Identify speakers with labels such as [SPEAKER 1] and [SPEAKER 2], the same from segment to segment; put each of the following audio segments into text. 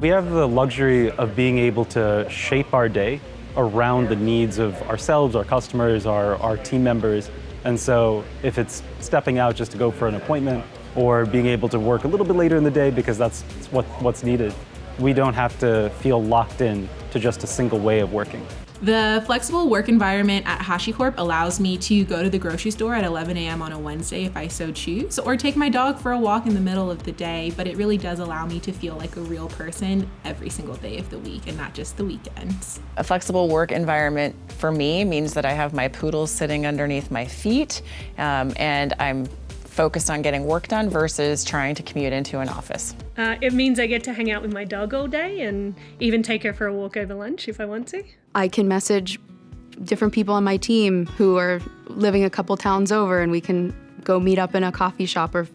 [SPEAKER 1] We have the luxury of being able to shape our day around the needs of ourselves, our customers, our team members. And so if it's stepping out just to go for an appointment or being able to work a little bit later in the day because that's what's needed, we don't have to feel locked in to just a single way of working.
[SPEAKER 2] The flexible work environment at HashiCorp allows me to go to the grocery store at 11 a.m. on a Wednesday if I so choose, or take my dog for a walk in the middle of the day, but it really does allow me to feel like a real person every single day of the week and not just the weekends.
[SPEAKER 3] A flexible work environment for me means that I have my poodles sitting underneath my feet, and I'm focused on getting work done versus trying to commute into an office.
[SPEAKER 4] It means I get to hang out with my dog all day and even take her for a walk over lunch if I want to.
[SPEAKER 5] I can message different people on my team who are living a couple towns over, and we can go meet up in a coffee shop or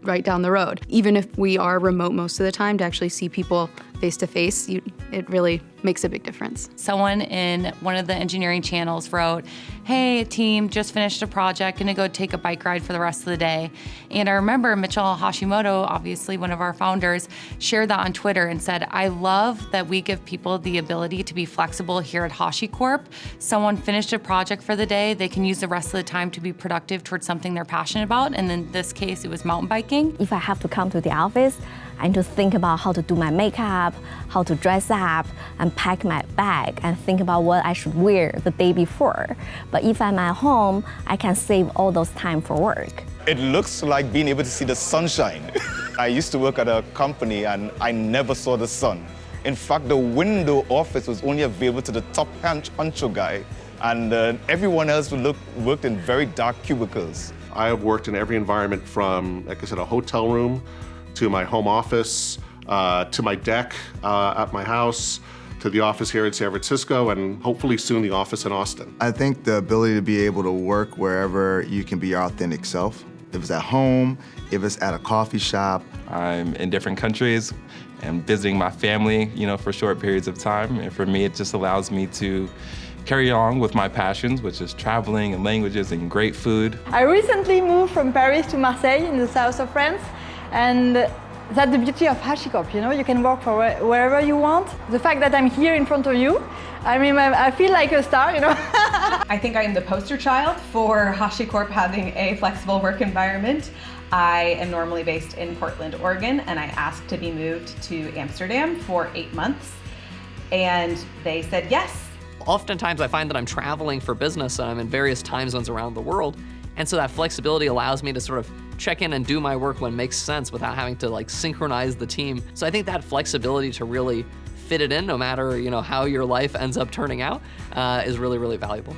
[SPEAKER 5] right down the road. Even if we are remote most of the time, to actually see people face to face, it really makes a big difference.
[SPEAKER 6] Someone in one of the engineering channels wrote, "Hey team, just finished a project, gonna go take a bike ride for the rest of the day." And I remember Mitchell Hashimoto, obviously one of our founders, shared that on Twitter and said, "I love that we give people the ability to be flexible here at HashiCorp. Someone finished a project for the day, they can use the rest of the time to be productive towards something they're passionate about." And in this case, it was mountain biking.
[SPEAKER 7] If I have to come to the office, I need to think about how to do my makeup, how to dress up, and pack my bag, and think about what I should wear the day before. But if I'm at home, I can save all those time for work.
[SPEAKER 8] It looks like being able to see the sunshine. I used to work at a company and I never saw the sun. In fact, the window office was only available to the top honcho guy, and everyone else worked in very dark cubicles.
[SPEAKER 9] I have worked in every environment from, like I said, a hotel room, to my home office, to my deck at my house, to the office here in San Francisco, and hopefully soon the office in Austin.
[SPEAKER 10] I think the ability to be able to work wherever you can be your authentic self. If it's at home, if it's at a coffee shop.
[SPEAKER 11] I'm in different countries and visiting my family, for short periods of time. And for me, it just allows me to carry on with my passions, which is traveling and languages and great food.
[SPEAKER 12] I recently moved from Paris to Marseille in the south of France. And that's the beauty of HashiCorp, you can work for wherever you want. The fact that I'm here in front of you, I feel like a star,
[SPEAKER 13] I think I am the poster child for HashiCorp having a flexible work environment. I am normally based in Portland, Oregon, and I asked to be moved to Amsterdam for 8 months, and they said yes.
[SPEAKER 14] Oftentimes I find that I'm traveling for business and I'm in various time zones around the world, and so that flexibility allows me to sort of check in and do my work when it makes sense without having to synchronize the team. So I think that flexibility to really fit it in, no matter how your life ends up turning out, is really, really valuable.